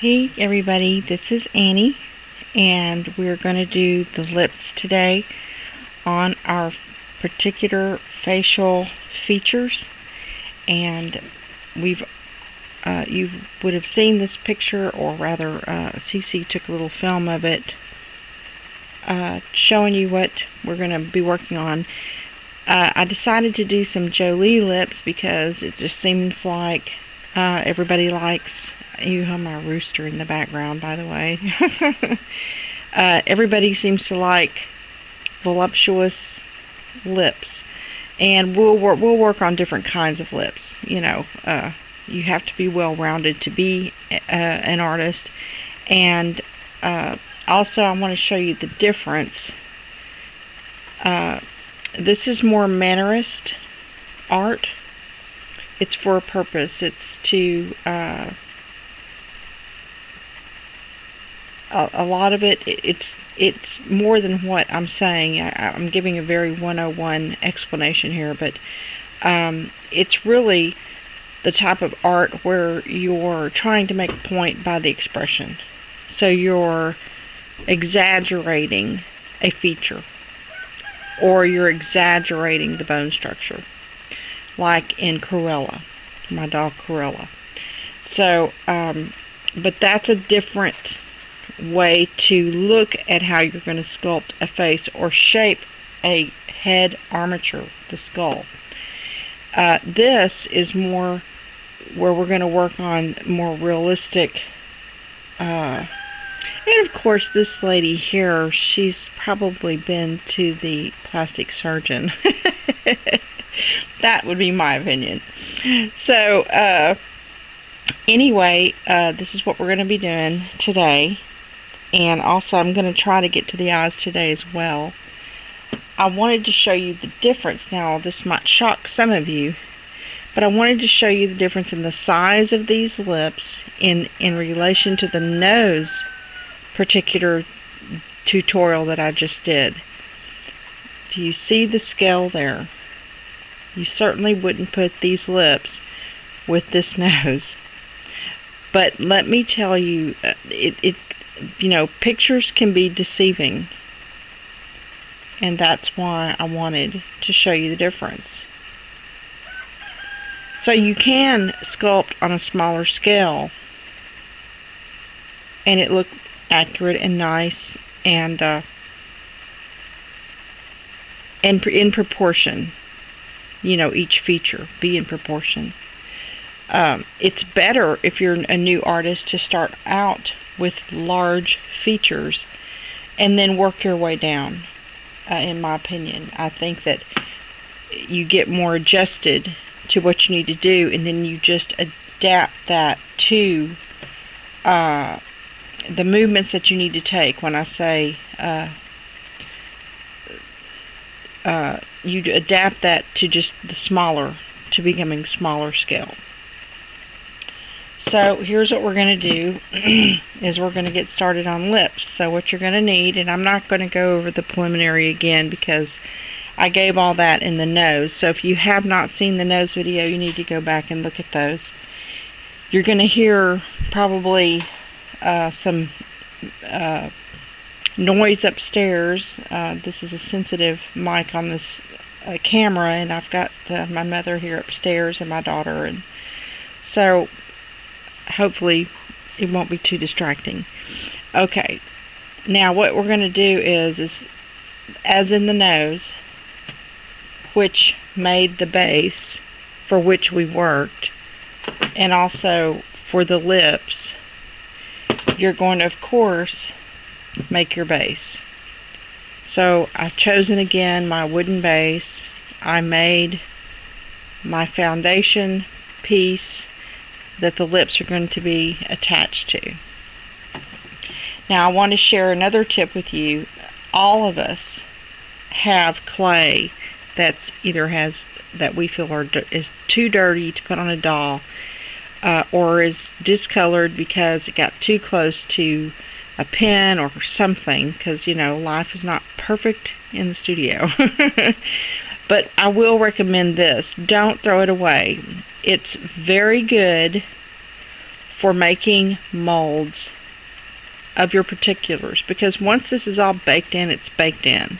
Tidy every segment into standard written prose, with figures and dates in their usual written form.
Hey everybody, this is Annie, and we're going to do the lips today on our particular facial features. And you would have seen this picture, or rather Cece took a little film of it showing you what we're going to be working on. I decided to do some Jolie lips because it just seems like everybody likes. You have my rooster in the background, by the way. Everybody seems to like voluptuous lips, and we'll work on different kinds of lips. You know, you have to be well-rounded to be an artist, and also I want to show you the difference. This is more mannerist art. It's for a purpose. It's to a lot of it's more than what I'm saying. I'm giving a very 101 explanation here, but it's really the type of art where you're trying to make a point by the expression. So you're exaggerating a feature, or you're exaggerating the bone structure, like in Cruella, my dog Cruella. So, but that's a different way to look at how you're going to sculpt a face or shape a head armature, the skull. This is more where we're going to work on more realistic, and of course this lady here, she's probably been to the plastic surgeon. That would be my opinion. So anyway, this is what we're going to be doing today. And also I'm going to try to get to the eyes today as well. I wanted to show you the difference. Now this might shock some of you, but I wanted to show you the difference in the size of these lips in relation to the nose particular tutorial that I just did. Do you see the scale there? You certainly wouldn't put these lips with this nose. But let me tell you, you know, pictures can be deceiving, and that's why I wanted to show you the difference. So you can sculpt on a smaller scale and it look accurate and nice, and in proportion. You know, each feature be in proportion. It's better if you're a new artist to start out with large features and then work your way down. In my opinion, I think that you get more adjusted to what you need to do, and then you just adapt that to the movements that you need to take. When I say you adapt that to just the smaller, to becoming smaller scale. So here's what we're going to do is we're going to get started on lips. So what you're going to need, and I'm not going to go over the preliminary again because I gave all that in the nose. So if you have not seen the nose video, you need to go back and look at those. You're going to hear probably some noise upstairs. This is a sensitive mic on this camera, and I've got my mother here upstairs and my daughter, and so hopefully it won't be too distracting. Okay, now what we're going to do is as in the nose, which made the base for which we worked, and also for the lips, you're going to, of course, make your base. So I've chosen again my wooden base. I made my foundation piece that the lips are going to be attached to. Now I want to share another tip with you. All of us have clay that's either that we feel is too dirty to put on a doll, or is discolored because it got too close to a pen or something, because you know, life is not perfect in the studio. But I will recommend this. Don't throw it away. It's very good for making molds of your particulars, because once this is all baked in, it's baked in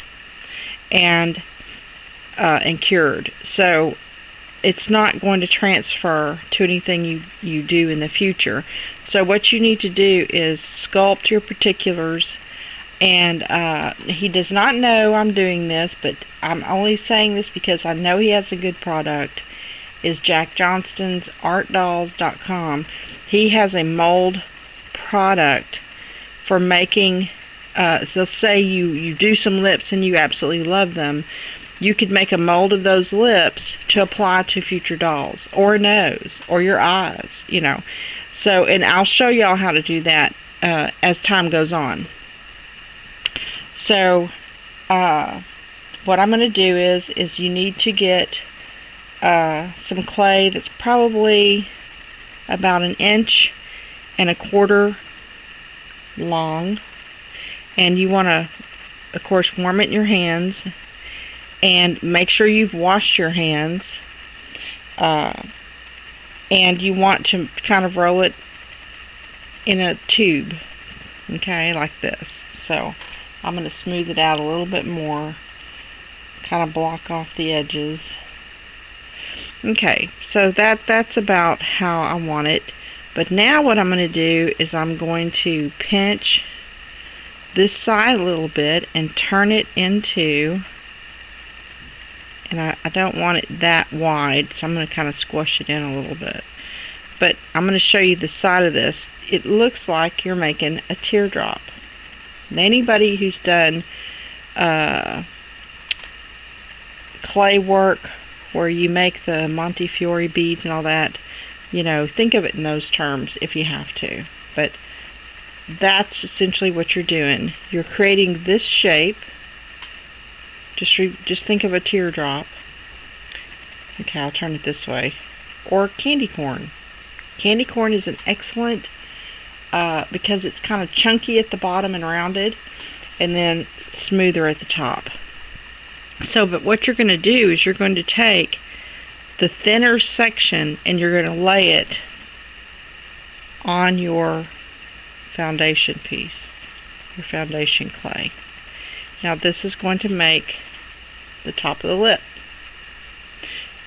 and cured. So it's not going to transfer to anything you do in the future. So what you need to do is sculpt your particulars. And he does not know I'm doing this, but I'm only saying this because I know he has a good product. Is Jack Johnston's ArtDolls.com. He has a mold product for making, so say you do some lips and you absolutely love them. You could make a mold of those lips to apply to future dolls, or a nose, or your eyes, you know. So, and I'll show y'all how to do that as time goes on. So, what I'm going to do is you need to get some clay that's probably about 1.25 inches long, and you want to, of course, warm it in your hands, and make sure you've washed your hands, and you want to kind of roll it in a tube, okay, like this. So I'm going to smooth it out a little bit more, kind of block off the edges. Okay, so that's about how I want it. But now what I'm going to do is I'm going to pinch this side a little bit and turn it into, and I don't want it that wide, so I'm going to kind of squash it in a little bit. But I'm going to show you the side of this. It looks like you're making a teardrop. And anybody who's done clay work where you make the Montefiore beads and all that, you know, think of it in those terms if you have to. But that's essentially what you're doing. You're creating this shape. Just think of a teardrop. Okay, I'll turn it this way. Or candy corn. Candy corn is an excellent, because it's kind of chunky at the bottom and rounded, and then smoother at the top. So, but what you're going to do is you're going to take the thinner section and you're going to lay it on your foundation piece, your foundation clay. Now this is going to make the top of the lip.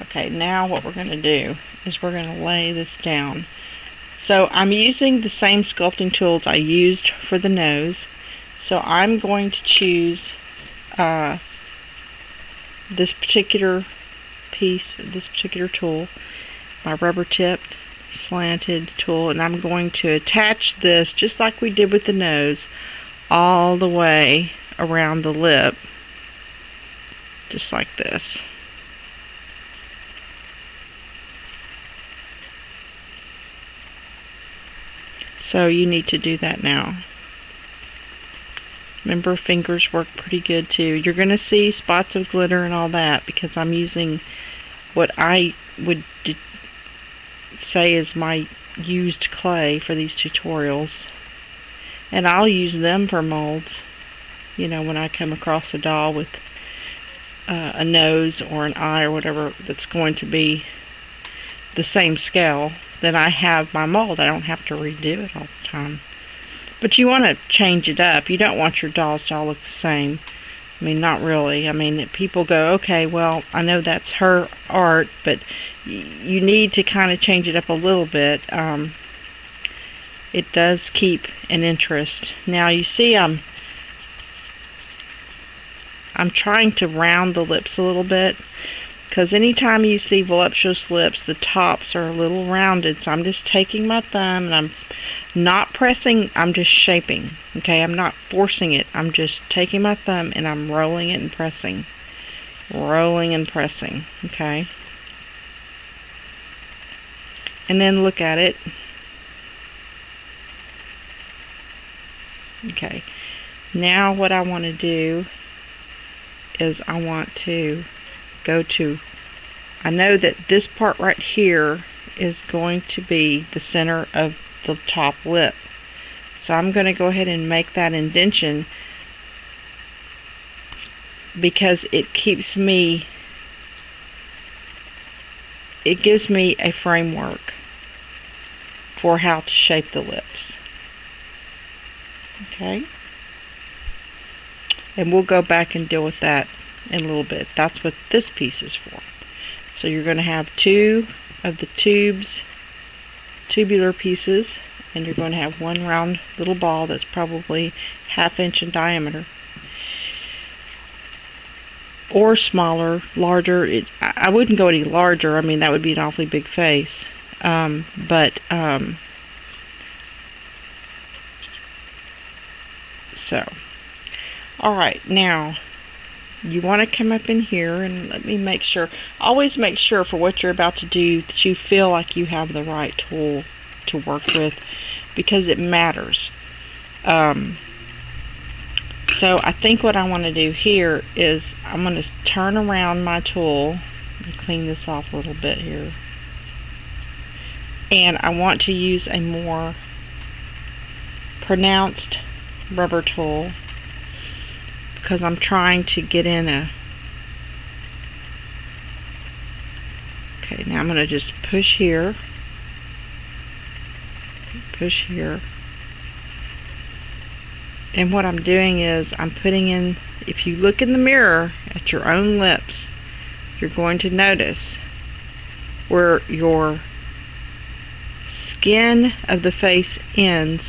Okay, now what we're going to do is we're going to lay this down. So I'm using the same sculpting tools I used for the nose. So I'm going to choose this particular piece, this particular tool, my rubber tipped slanted tool, and I'm going to attach this just like we did with the nose all the way around the lip, just like this. So you need to do that now. Remember, fingers work pretty good too. You're going to see spots of glitter and all that because I'm using what I would say is my used clay for these tutorials. And I'll use them for molds, you know, when I come across a doll with a nose or an eye or whatever that's going to be the same scale, then I have my mold. I don't have to redo it all the time. But you want to change it up. You don't want your dolls to all look the same. I mean, not really. I mean, people go, okay, well, I know that's her art, but you need to kind of change it up a little bit. It does keep an interest. Now, you see, I'm trying to round the lips a little bit, because anytime you see voluptuous lips, the tops are a little rounded. So I'm just taking my thumb and I'm not pressing, I'm just shaping. Okay, I'm not forcing it. I'm just taking my thumb and I'm rolling it and pressing. Rolling and pressing. Okay. And then look at it. Okay. Now what I want to do is I want to go to, I know that this part right here is going to be the center of the top lip. So I'm going to go ahead and make that indentation because it keeps me, it gives me a framework for how to shape the lips. Okay? And we'll go back and deal with that in a little bit. That's what this piece is for. So you're going to have 2 of the tubular pieces, and you're going to have one round little ball that's probably 1/2 inch in diameter. Or smaller, larger. I wouldn't go any larger. I mean, that would be an awfully big face. So, alright, now you want to come up in here and let me make sure. Always make sure for what you're about to do that you feel like you have the right tool to work with, because it matters. So I think what I want to do here is I'm going to turn around my tool and clean this off a little bit here. And I want to use a more pronounced rubber tool because I'm trying to get in a... Okay, now I'm going to just push here, push here. And what I'm doing is I'm putting in, if you look in the mirror at your own lips, you're going to notice where your skin of the face ends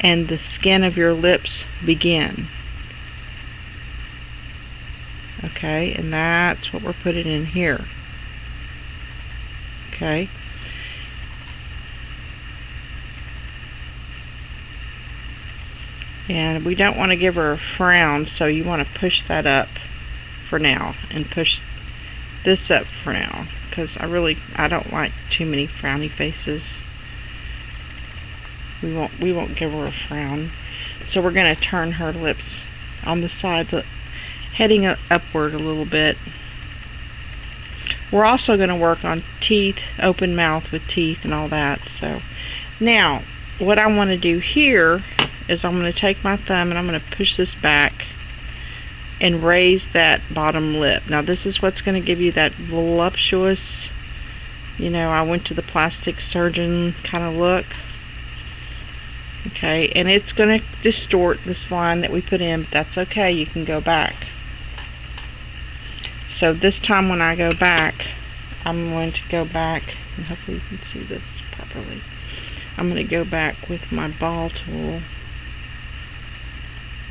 and the skin of your lips begin. Okay, and that's what we're putting in here. Okay. And we don't want to give her a frown, so you want to push that up for now and push this up for now, because I don't like too many frowny faces. We won't give her a frown. So we're going to turn her lips on the sides, heading upward a little bit. We're also going to work on teeth, open mouth with teeth and all that. So now what I want to do here is I'm going to take my thumb and I'm going to push this back and raise that bottom lip. Now this is what's going to give you that voluptuous, you know, I went to the plastic surgeon kind of look. Okay, and it's going to distort this line that we put in, but that's okay, you can go back. So this time when I go back, I'm going to go back, and hopefully you can see this properly. I'm going to go back with my ball tool.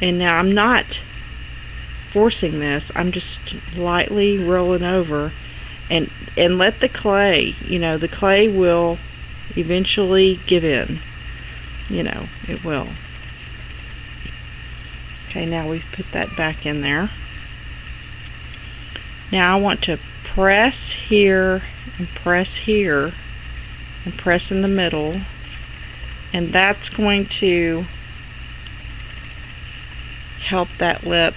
And now I'm not forcing this, I'm just lightly rolling over and let the clay, you know, the clay will eventually give in. You know, it will. Okay, now we've put that back in there. Now I want to press here and press here and press in the middle, and that's going to help that lip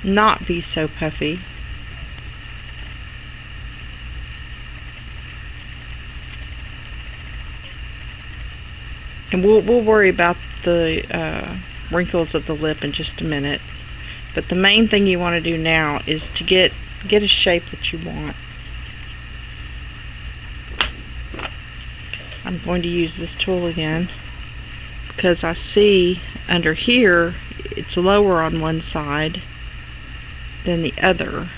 not be so puffy. And we'll worry about the wrinkles of the lip in just a minute. But the main thing you want to do now is to get a shape that you want. I'm going to use this tool again because I see under here it's lower on one side than the other.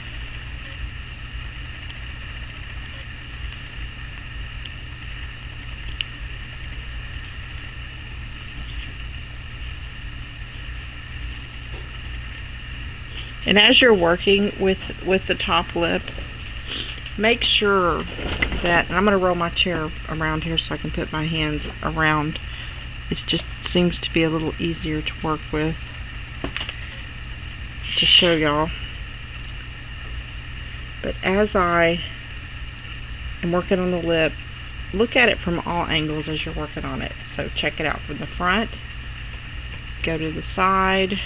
And as you're working with the top lip, make sure that, and I'm going to roll my chair around here so I can put my hands around. It just seems to be a little easier to work with, to show y'all. But as I am working on the lip, look at it from all angles as you're working on it. So check it out from the front, go to the side.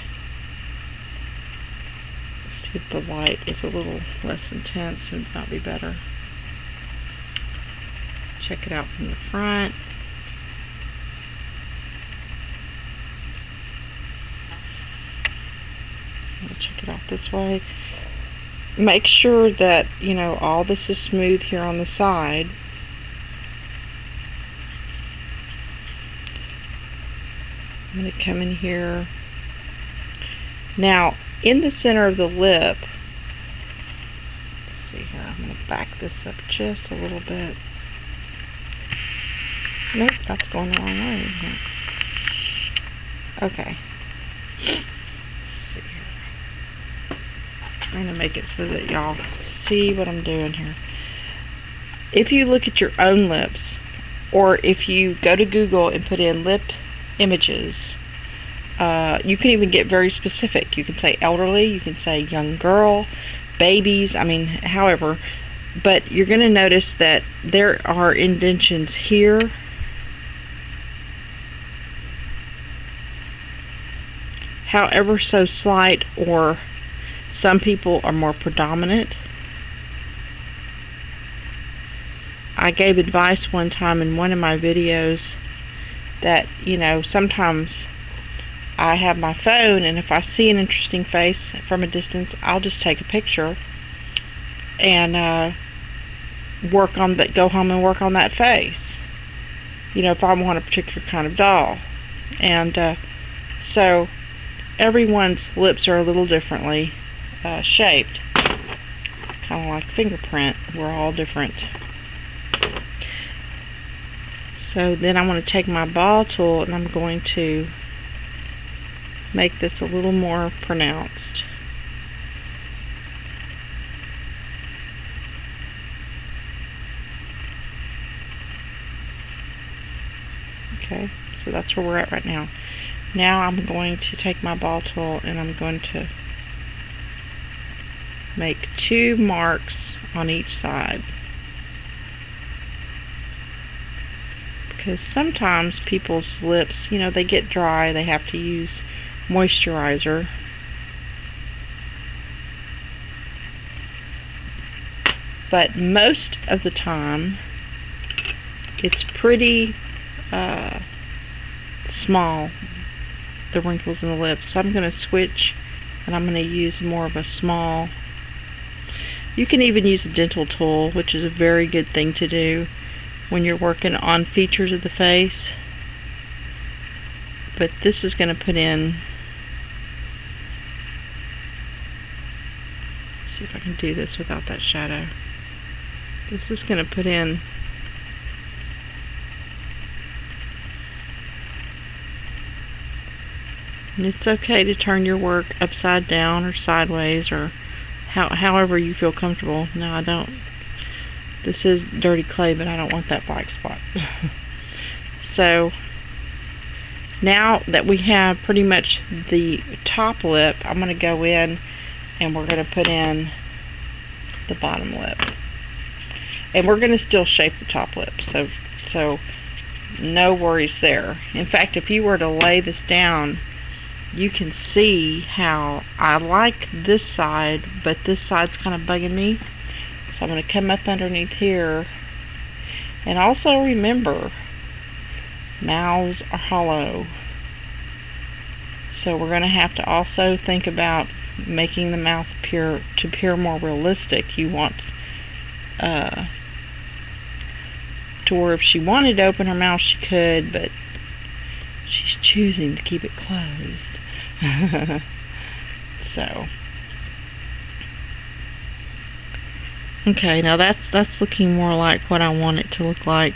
If the light is a little less intense, it might be better. Check it out from the front. I'll check it out this way. Make sure that, you know, all this is smooth here on the side. I'm going to come in here. Now, in the center of the lip, let's see here, I'm going to back this up just a little bit. Nope, that's going the wrong way. Okay. Let's see here. I'm trying to make it so that y'all see what I'm doing here. If you look at your own lips, or if you go to Google and put in lip images, you can even get very specific. You can say elderly, you can say young girl, babies, I mean, however. But you're going to notice that there are indentions here, however so slight, or some people are more predominant. I gave advice one time in one of my videos that, you know, sometimes I have my phone, and if I see an interesting face from a distance, I'll just take a picture and work on that. Go home and work on that face. You know, if I want a particular kind of doll, and so everyone's lips are a little differently shaped, kind of like fingerprint. We're all different. So then I'm going to take my ball tool and I'm going to make this a little more pronounced. Okay, so that's where we're at right now. Now I'm going to take my ball tool and I'm going to make 2 marks on each side. Because sometimes people's lips, you know, they get dry, they have to use moisturizer. But most of the time, it's pretty small, the wrinkles in the lips. So I'm going to switch, and I'm going to use more of a small. You can even use a dental tool, which is a very good thing to do when you're working on features of the face. But this is going to put in, let's see if I can do this without that shadow. This is going to put in and it's okay to turn your work upside down or sideways, or however you feel comfortable. No, I don't. This is dirty clay, but I don't want that black spot. So now that we have pretty much the top lip, I'm going to go in and we're going to put in the bottom lip. And we're going to still shape the top lip, so no worries there. In fact, if you were to lay this down, you can see how I like this side, but this side's kind of bugging me. So I'm going to come up underneath here. And also remember, mouths are hollow. So we're going to have to also think about making the mouth appear more realistic. You want to where if she wanted to open her mouth, she could, but she's choosing to keep it closed. So okay, now that's looking more like what I want it to look like.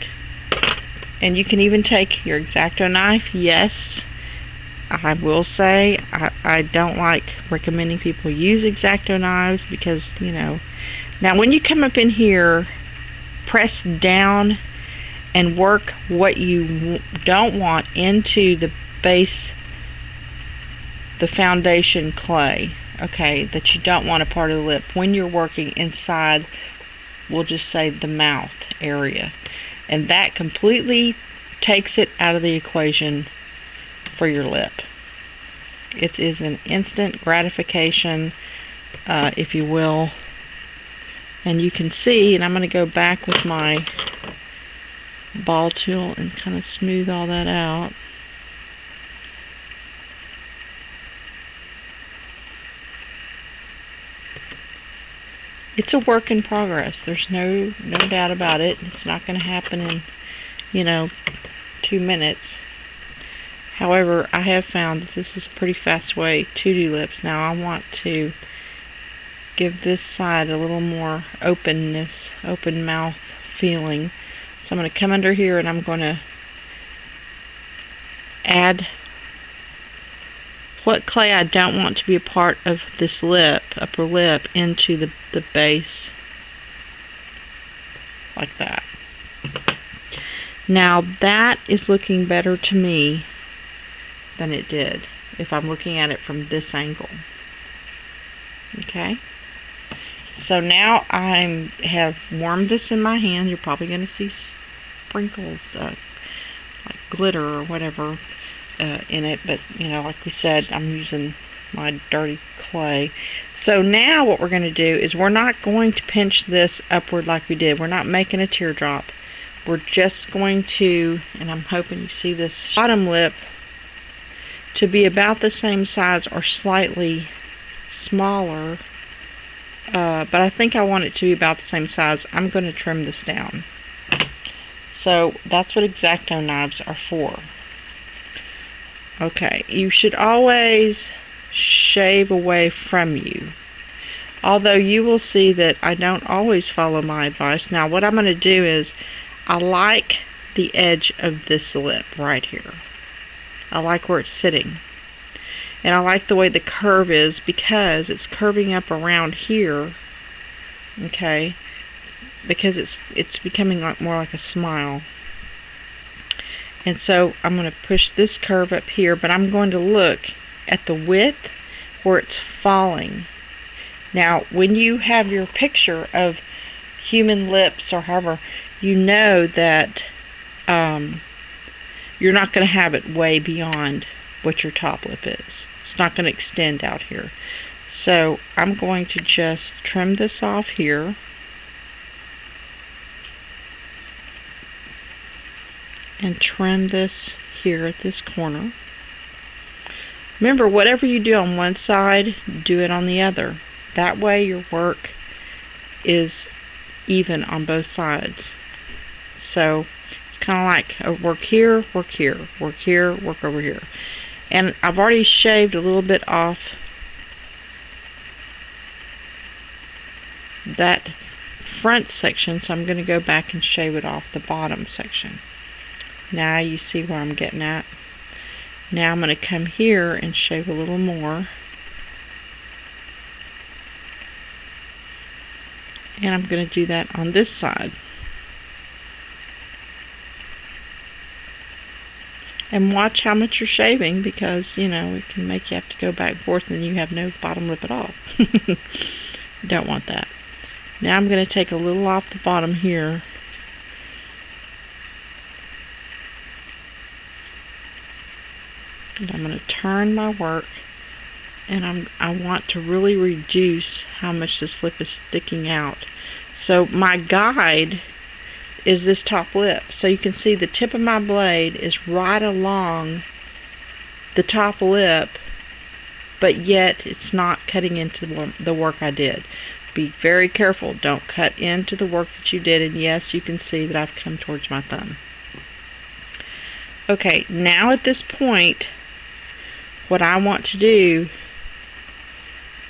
And you can even take your X-Acto knife. Yes, I will say I don't like recommending people use X-Acto knives because, you know, now when you come up in here, press down and work what you don't want into the base, the foundation clay, okay, that you don't want a part of the lip when you're working inside, we'll just say the mouth area. And that completely takes it out of the equation for your lip. It is an instant gratification, if you will. And you can see, and I'm going to go back with my ball tool and kind of smooth all that out. It's a work in progress. There's no doubt about it. It's not going to happen in, you know, 2 minutes. However, I have found that this is a pretty fast way to do lips. Now I want to give this side a little more openness, open mouth feeling. So I'm going to come under here and I'm going to add what clay I don't want to be a part of this lip, upper lip, into the base, like that. Now that is looking better to me than it did if I'm looking at it from this angle. Okay? So now I have warmed this in my hand. You're probably going to see sprinkles, like glitter or whatever in it, but you know, like we said, I'm using my dirty clay. So now what we're going to do is we're not going to pinch this upward like we did. We're not making a teardrop. We're just going to, and I'm hoping you see this bottom lip to be about the same size or slightly smaller, but I think I want it to be about the same size. I'm going to trim this down. So that's what X-Acto knives are for. Okay, you should always shave away from you. Although you will see that I don't always follow my advice. Now what I'm going to do is, I like the edge of this lip right here. I like where it's sitting. And I like the way the curve is because it's curving up around here. Okay, because it's becoming more like a smile. And so I'm going to push this curve up here, but I'm going to look at the width where it's falling. Now, when you have your picture of human lips or however, you know that you're not going to have it way beyond what your top lip is. It's not going to extend out here. So I'm going to just trim this off here. And trim this here at this corner. Remember, whatever you do on one side, do it on the other. That way your work is even on both sides. So it's kind of like a work here, work here, work here, work over here. And I've already shaved a little bit off that front section, so I'm going to go back and shave it off the bottom section. Now you see where I'm getting at. Now I'm going to come here and shave a little more. And I'm going to do that on this side. And watch how much you're shaving, because, you know, it can make you have to go back and forth and you have no bottom lip at all. Don't want that. Now I'm going to take a little off the bottom here. And I'm going to turn my work, and I want to really reduce how much this lip is sticking out. So my guide is this top lip. So you can see the tip of my blade is right along the top lip, but yet it's not cutting into the work I did. Be very careful. Don't cut into the work that you did, and yes, you can see that I've come towards my thumb. Okay, now at this point, what I want to do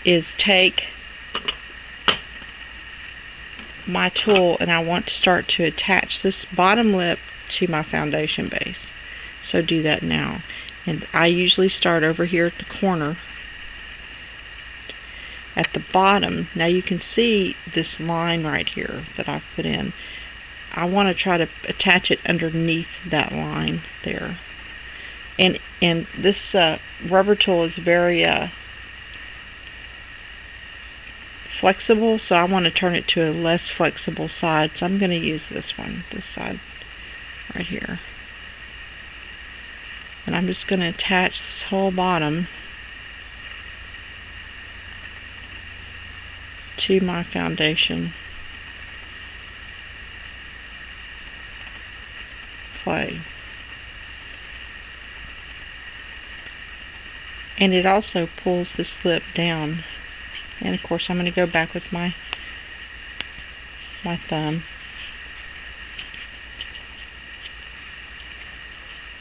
is take my tool and I want to start to attach this bottom lip to my foundation base. So do that now. And I usually start over here at the corner at the bottom. Now you can see this line right here that I've put in. I want to try to attach it underneath that line there. And this rubber tool is very flexible, so I want to turn it to a less flexible side. So I'm going to use this one, this side right here. And I'm just going to attach this whole bottom to my foundation clay. And it also pulls this lip down. And of course I'm going to go back with my thumb.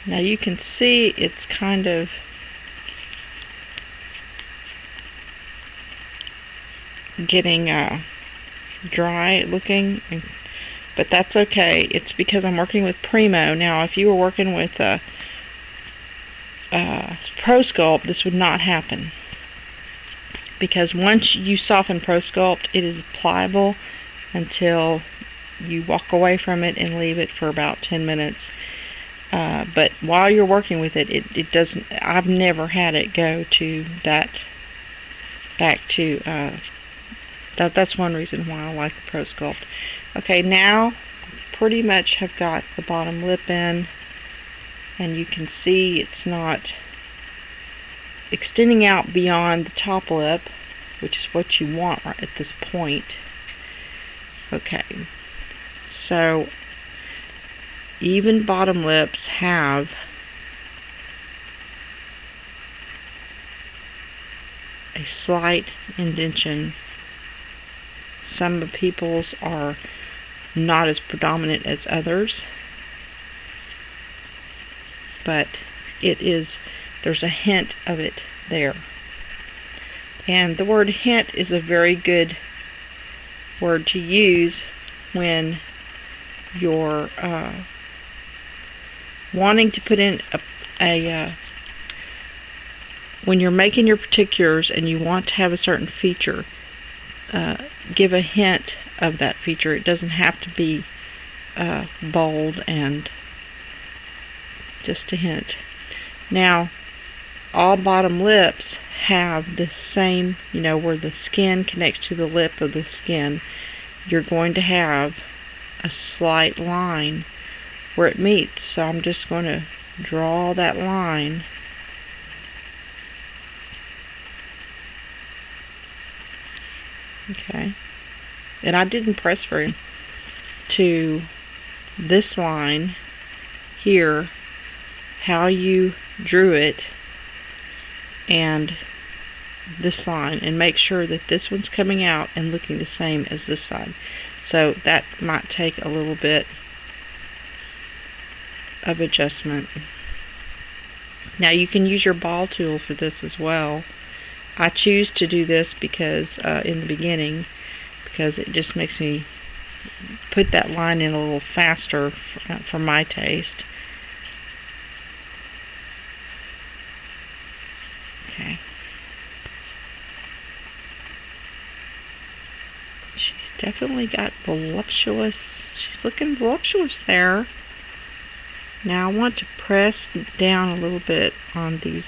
Now you can see it's kind of getting dry looking, but that's okay. It's because I'm working with Primo. Now if you were working with Pro Sculpt, this would not happen, because once you soften Pro Sculpt, it is pliable until you walk away from it and leave it for about 10 minutes. But while you're working with it, it doesn't. I've never had it go to that. Back to that's one reason why I like the Pro Sculpt. Okay, now pretty much have got the bottom lip in, and you can see it's not extending out beyond the top lip, which is what you want right at this point. Okay, so even bottom lips have a slight indentation. Some of people's are not as predominant as others, but there's a hint of it there. And the word hint is a very good word to use when you're wanting to put in when you're making your particulars and you want to have a certain feature, give a hint of that feature. It doesn't have to be bold, and just a hint. Now, all bottom lips have the same, where the skin connects to the lip of the skin, you're going to have a slight line where it meets. So I'm just going to draw that line. Okay, and I didn't press very to this line here, how you drew it, and this line, and make sure that this one's coming out and looking the same as this side. So that might take a little bit of adjustment. Now you can use your ball tool for this as well. I choose to do this because in the beginning, because it just makes me put that line in a little faster for my taste. Okay. She's definitely got voluptuous. She's looking voluptuous there. Now I want to press down a little bit on this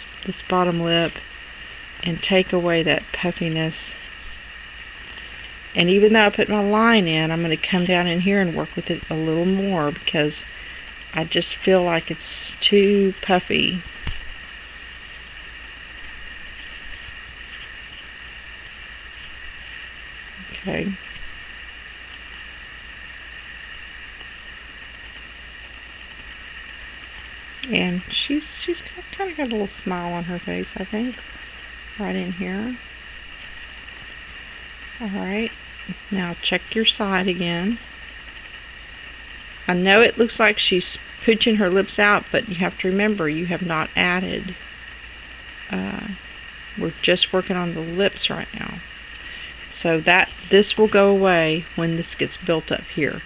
bottom lip and take away that puffiness. And even though I put my line in, I'm going to come down in here and work with it a little more, because I just feel like it's too puffy. Okay. And she's kind of got a little smile on her face, I think, right in here. Alright, now check your side again. I know it looks like she's pooching her lips out, but you have to remember, you have not added. We're just working on the lips right now. So this will go away when this gets built up here.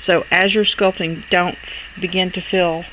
So as you're sculpting, don't begin to feel,